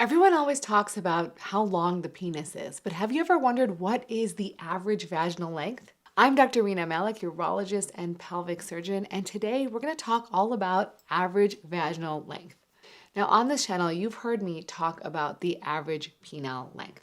Everyone always talks about how long the penis is, but have you ever wondered what is the average vaginal length? I'm Dr. Rena Malik, urologist and pelvic surgeon, and today we're going to talk all about average vaginal length. Now, on this channel, you've heard me talk about the average penile length.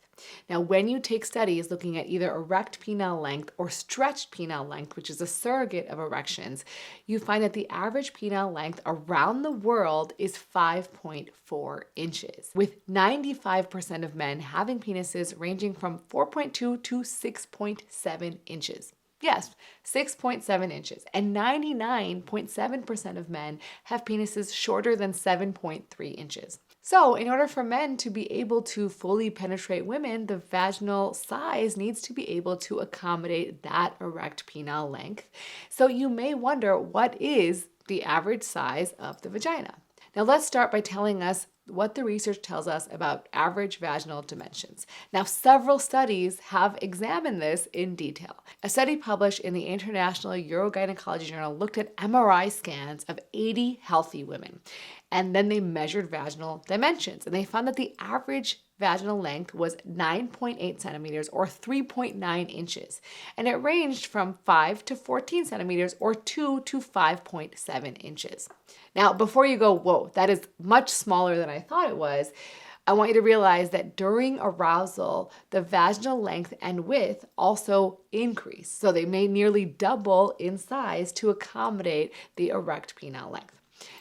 Now, when you take studies looking at either erect penile length or stretched penile length, which is a surrogate of erections, you find that the average penile length around the world is 5.4 inches, with 95% of men having penises ranging from 4.2 to 6.7 inches. Yes, 6.7 inches, and 99.7% of men have penises shorter than 7.3 inches. So, in order for men to be able to fully penetrate women, the vaginal size needs to be able to accommodate that erect penile length. So, you may wonder, what is the average size of the vagina? Now, let's start by telling us what the research tells us about average vaginal dimensions. Now, several studies have examined this in detail. A study published in the International Urogynecology Journal looked at MRI scans of 80 healthy women, and then they measured vaginal dimensions, and they found that the average vaginal length was 9.8 centimeters or 3.9 inches, and it ranged from 5 to 14 centimeters or 2 to 5.7 inches. Now, before you go, whoa, that is much smaller than I thought it was, I want you to realize that during arousal, the vaginal length and width also increase. So they may nearly double in size to accommodate the erect penile length.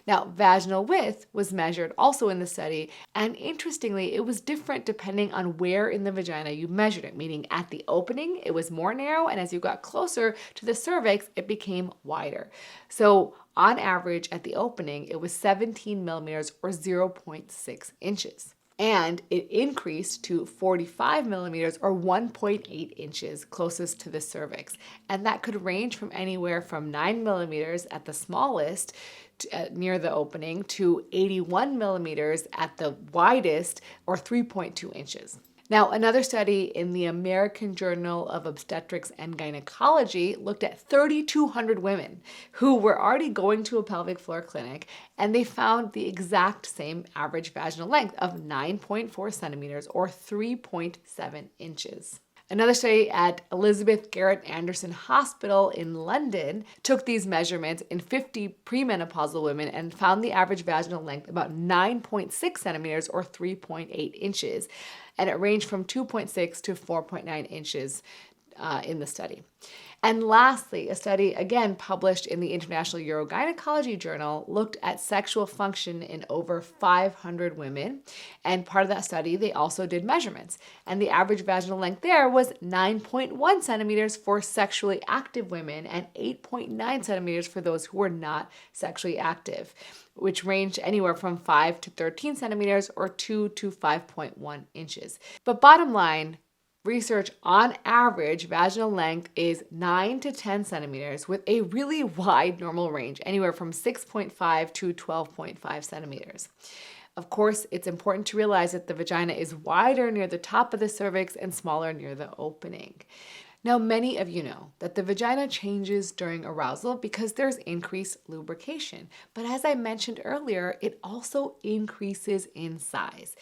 Now, vaginal width was measured also in the study, and interestingly, it was different depending on where in the vagina you measured it, meaning at the opening, it was more narrow, and as you got closer to the cervix, it became wider. So, on average, at the opening, it was 17 millimeters or 0.6 inches. And it increased to 45 millimeters or 1.8 inches closest to the cervix. And that could range from anywhere from 9 millimeters at the smallest near the opening to 81 millimeters at the widest or 3.2 inches. Now, another study in the American Journal of Obstetrics and Gynecology looked at 3,200 women who were already going to a pelvic floor clinic, and they found the exact same average vaginal length of 9.4 centimeters or 3.7 inches. Another study at Elizabeth Garrett Anderson Hospital in London took these measurements in 50 premenopausal women and found the average vaginal length about 9.6 centimeters or 3.8 inches, and it ranged from 2.6 to 4.9 inches in the study. And lastly, a study again published in the International Urogynecology Journal looked at sexual function in over 500 women. And part of that study, they also did measurements. And the average vaginal length there was 9.1 centimeters for sexually active women and 8.9 centimeters for those who were not sexually active, which ranged anywhere from 5 to 13 centimeters or 2 to 5.1 inches. But bottom line, research on average vaginal length is 9 to 10 centimeters with a really wide normal range, anywhere from 6.5 to 12.5 centimeters. Of course, it's important to realize that the vagina is wider near the top of the cervix and smaller near the opening. Now, many of you know that the vagina changes during arousal because there's increased lubrication. But as I mentioned earlier, it also increases in size.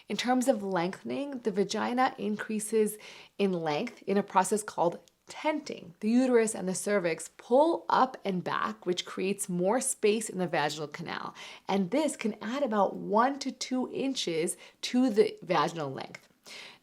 In terms of lengthening, the vagina increases in length in a process called tenting. The uterus and the cervix pull up and back, which creates more space in the vaginal canal. And this can add about 1 to 2 inches to the vaginal length.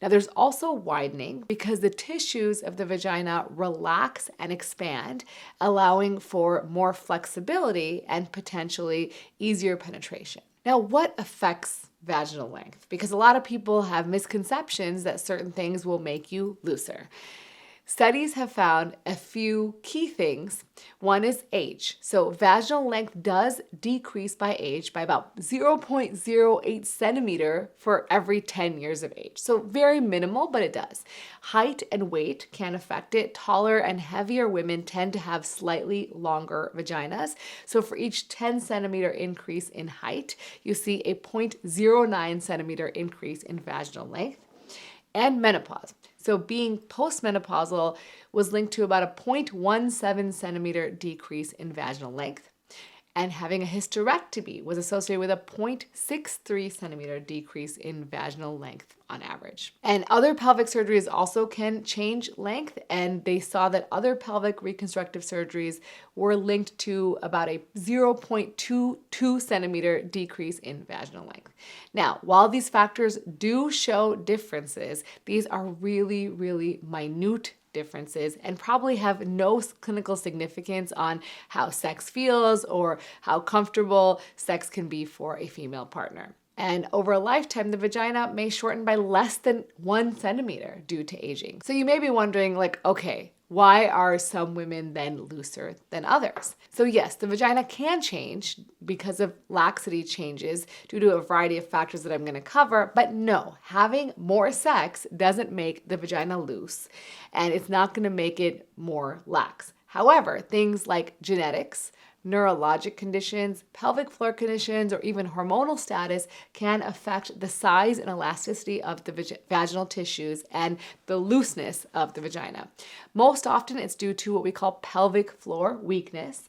Now, there's also widening because the tissues of the vagina relax and expand, allowing for more flexibility and potentially easier penetration. Now, what affects vaginal length? Because a lot of people have misconceptions that certain things will make you looser. Studies have found a few key things. One is age. So vaginal length does decrease by age by about 0.08 centimeter for every 10 years of age. So very minimal, but it does. Height and weight can affect it. Taller and heavier women tend to have slightly longer vaginas. So for each 10 centimeter increase in height, you see a 0.09 centimeter increase in vaginal length. And menopause. So being postmenopausal was linked to about a 0.17 centimeter decrease in vaginal length. And having a hysterectomy was associated with a 0.63 centimeter decrease in vaginal length on average. And other pelvic surgeries also can change length, and they saw that other pelvic reconstructive surgeries were linked to about a 0.22 centimeter decrease in vaginal length. Now, while these factors do show differences, these are really, really minute differences and probably have no clinical significance on how sex feels or how comfortable sex can be for a female partner. And over a lifetime, the vagina may shorten by less than 1 centimeter due to aging. So you may be wondering, like, okay, why are some women then looser than others? So yes, the vagina can change because of laxity changes due to a variety of factors that I'm going to cover, but no, having more sex doesn't make the vagina loose, and it's not going to make it more lax. However, things like genetics, neurologic conditions, pelvic floor conditions, or even hormonal status can affect the size and elasticity of the vaginal tissues and the looseness of the vagina. Most often it's due to what we call pelvic floor weakness,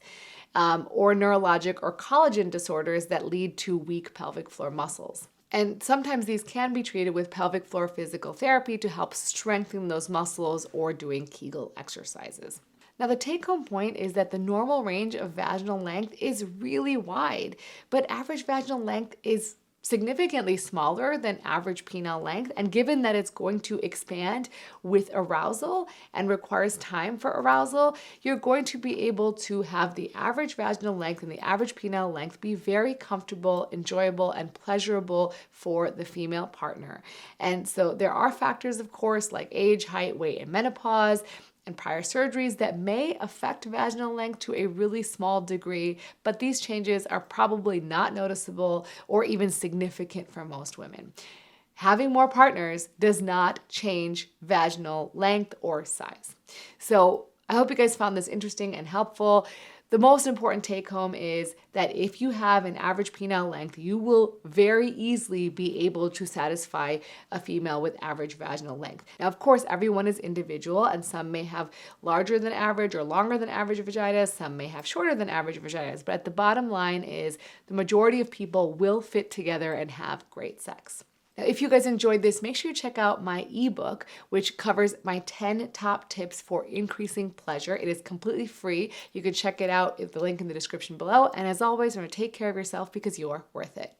or neurologic or collagen disorders that lead to weak pelvic floor muscles. And sometimes these can be treated with pelvic floor physical therapy to help strengthen those muscles or doing Kegel exercises. Now, the take-home point is that the normal range of vaginal length is really wide, but average vaginal length is significantly smaller than average penile length. And given that it's going to expand with arousal and requires time for arousal, you're going to be able to have the average vaginal length and the average penile length be very comfortable, enjoyable, and pleasurable for the female partner. And so there are factors, of course, like age, height, weight, and menopause, and prior surgeries that may affect vaginal length to a really small degree, but these changes are probably not noticeable or even significant for most women. Having more partners does not change vaginal length or size. So I hope you guys found this interesting and helpful. The most important take home is that if you have an average penile length, you will very easily be able to satisfy a female with average vaginal length. Now, of course, everyone is individual, and some may have larger than average or longer than average vaginas. Some may have shorter than average vaginas. But the bottom line is the majority of people will fit together and have great sex. Now, if you guys enjoyed this, make sure you check out my ebook, which covers my 10 top tips for increasing pleasure. It is completely free. You can check it out at the link in the description below. And as always, remember to take care of yourself because you're worth it.